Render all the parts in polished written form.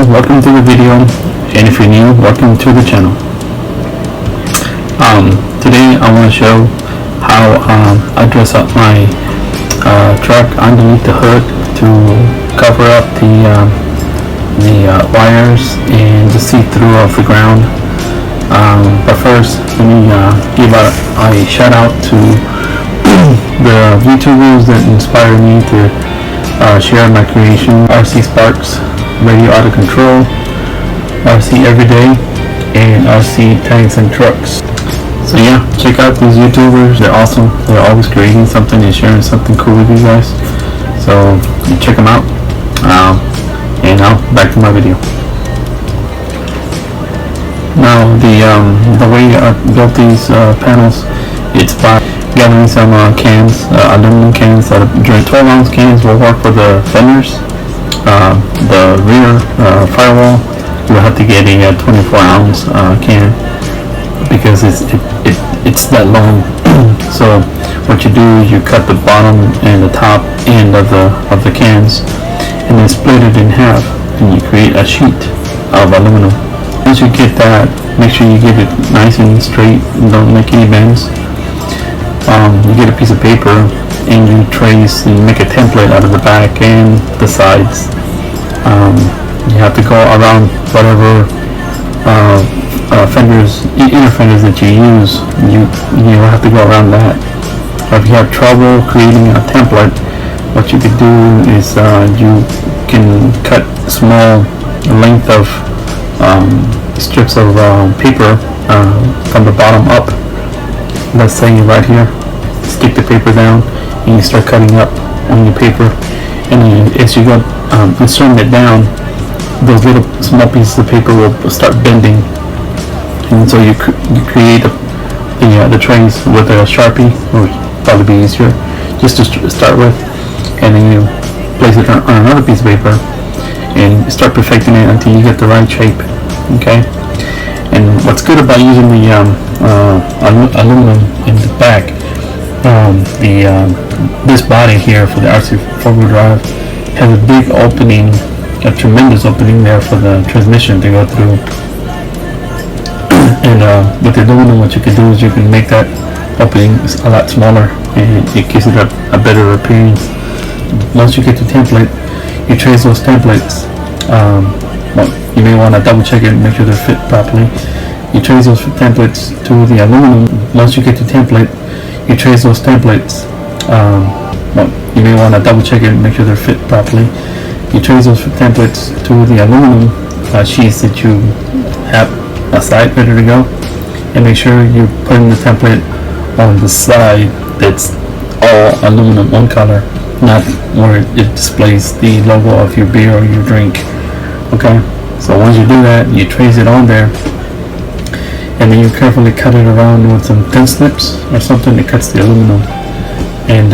welcome to the video, and if you're new, welcome to the channel. Today I want to show how I dress up my truck underneath the hood to cover up the wires and the see-through of the ground. But first, let me give a shout out to the YouTubers that inspired me to share my creation: RC Sparks, Radio Out of Control, RC Everyday, and RC Tanks and Trucks. So yeah, check out these YouTubers. They're awesome. They're always creating something and sharing something cool with you guys. So you check them out. And now back to my video. Now the way I built these panels, it's by gathering some cans, aluminum cans. That during 12-ounce cans will work for the fenders. The rear firewall, you'll have to get a 24-ounce can because it's that long. So what you do is you cut the bottom and the top end of the cans, and then split it in half, and you create a sheet of aluminum. Once you get that, make sure you get it nice and straight and don't make any bends. You get a piece of paper and you trace and make a template out of the back and the sides. You have to go around whatever inner fenders that you use. You have to go around that. If you have trouble creating a template, what you could do is you can cut small length of strips of paper from the bottom up. Let's say right here, stick the paper down and you start cutting up on your paper, and then as you go inserting it down, those little small pieces of paper will start bending, and so you create the trays with a Sharpie, or probably be easier just to start with, and then you place it on another piece of paper and start perfecting it until you get the right shape. Okay. And what's good about using the aluminum in the back, this body here for the RC four-wheel drive has a big opening, a tremendous opening there for the transmission to go through. And with the aluminum, what you can do is you can make that opening a lot smaller, and it gives it a better appearance. Once you get the template, you trace those templates. You may want to double check it and make sure they're fit properly. You trace those templates to the aluminum. Once you get the template, you trace those templates. You may want to double check it and make sure they're fit properly. You trace those templates to the aluminum sheets that you have aside ready to go, and make sure you're putting the template on the side that's all aluminum, one color, not where it displays the logo of your beer or your drink. Okay, so once you do that, you trace it on there, and then you carefully cut it around with some thin snips or something that cuts the aluminum. And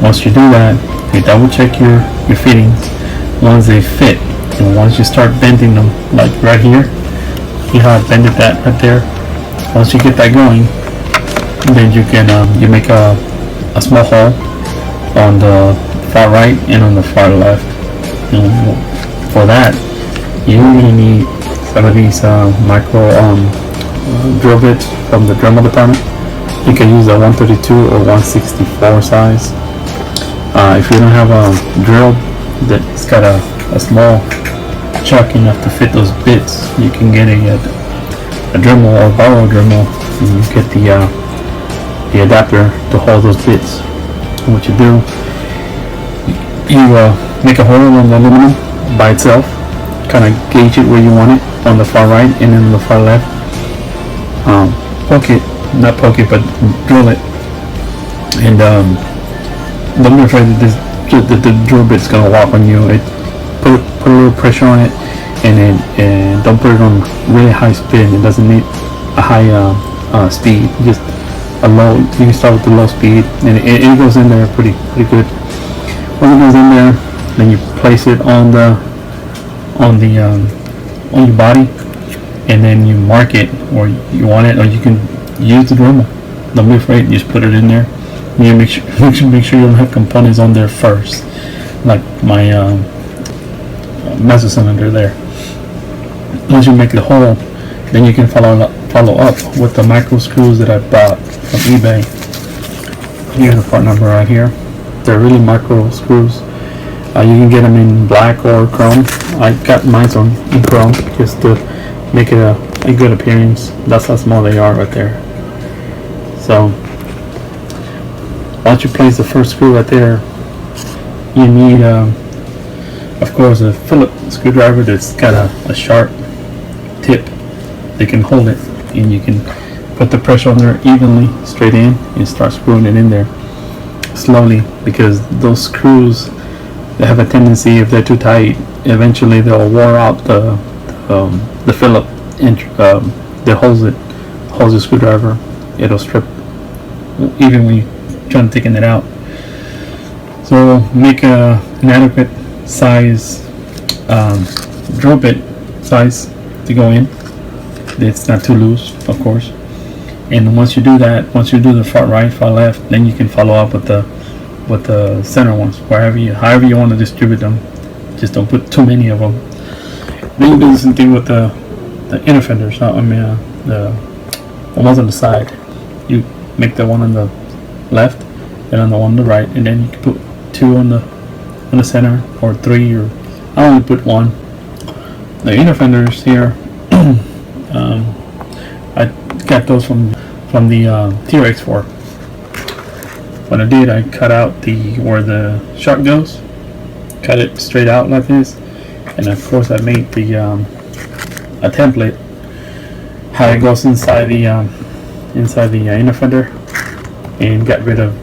once you do that, you double check your fittings. Once they fit, and once you start bending them, like right here, see how I bended that right there? Once you get that going, then you can you make a small hole on the far right and on the far left. And for that, you're going to need some of these micro drill bits from the Dremel department. You can use a 132 or 164 size. If you don't have a drill that's got a small chuck enough to fit those bits, you can get a Dremel or borrow a Dremel, and you get the adapter to hold those bits. And what you do, you make a hole on the aluminum by itself, kind of gauge it where you want it on the far right and then on the far left. Not poke it, but drill it. And don't be afraid that the drill bit's gonna walk on you. Put a little pressure on it, and don't put it on really high speed. It doesn't need a high speed, just a low. You can start with the low speed, and it goes in there pretty good. When it goes in there, then you place it on your body, and then you mark it, or you want it, or you can use the Dremel. Don't be afraid. You just put it in there. You make sure you don't have components on there first, like my master cylinder there. Once you make the hole, then you can follow up with the micro screws that I bought from eBay. Here's the part number right here. They're really micro screws. You can get them in black or chrome. I got mine in chrome just to make it a good appearance. That's how small they are right there. So once you place the first screw right there, you need of course a Phillips screwdriver that's got a sharp tip that can hold it, and you can put the pressure on there evenly straight in and start screwing it in there slowly, because those screws, they have a tendency, if they're too tight, eventually they'll wear out the Phillips that holds the screwdriver. It'll strip even when you're trying to taking it out. So make an adequate size drill bit size to go in. It's not too loose, of course. And once you do that, once you do the far right, far left, then you can follow up with the center ones, however you want to distribute them. Just don't put too many of them. Then you do the same thing with the inner fenders. The ones on the side. You make the one on the left, and on the one on the right, and then you can put two on the center, or three, or I only put one. The inner fenders here, I got those from the T-Rex fork. What I did, I cut out where the shark goes, cut it straight out like this, and of course I made a template how it goes inside the inner fender, and got rid of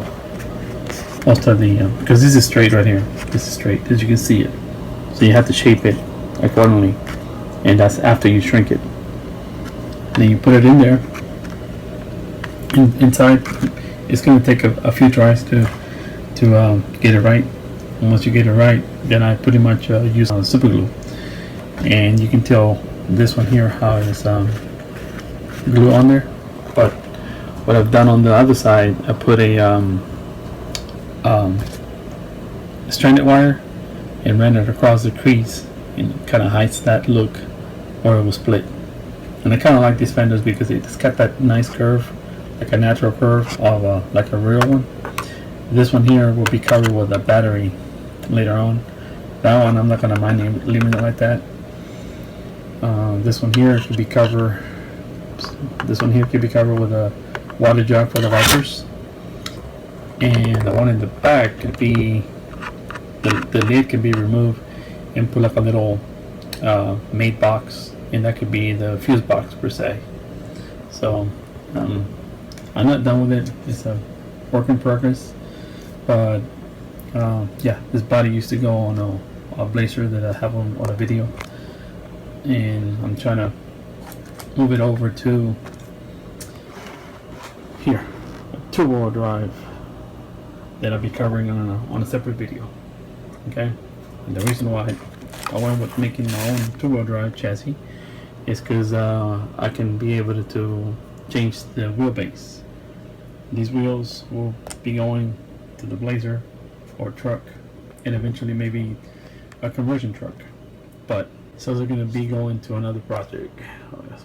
most of the because this is straight right here. This is straight, as you can see it. So you have to shape it accordingly, and that's after you shrink it. Then you put it in there. Inside, it's going to take a few tries to get it right. And once you get it right, then I pretty much use super glue, and you can tell this one here how it's glue on there. But what I've done on the other side, I put a stranded wire and ran it across the crease, and it kind of hides that look where it was split. And I kind of like these fenders because it's got that nice curve, like a natural curve of like a real one. This one here will be covered with a battery later on. That one I'm not going to mind leaving it like that. This one here could be covered. This one here could be covered with a water jug for the wipers, and the one in the back could be the lid can be removed and put like a little made box, and that could be the fuse box per se. So I'm not done with it. It's a work in progress, but yeah, this body used to go on a blazer that I have on a video, and I'm trying to move it over to here, a two-wheel drive that I'll be covering on a separate video. Okay, and the reason why I went with making my own two-wheel drive chassis is because I can be able to change the wheelbase. These wheels will be going to the Blazer or truck, and eventually maybe a conversion truck. But so they're going to be going to another project,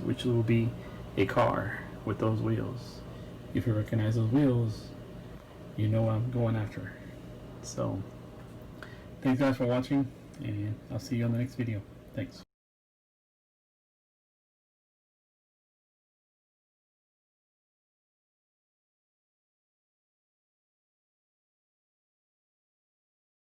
which will be a car with those wheels. If you recognize those wheels, you know what I'm going after. So thanks guys for watching, and I'll see you on the next video. Thanks.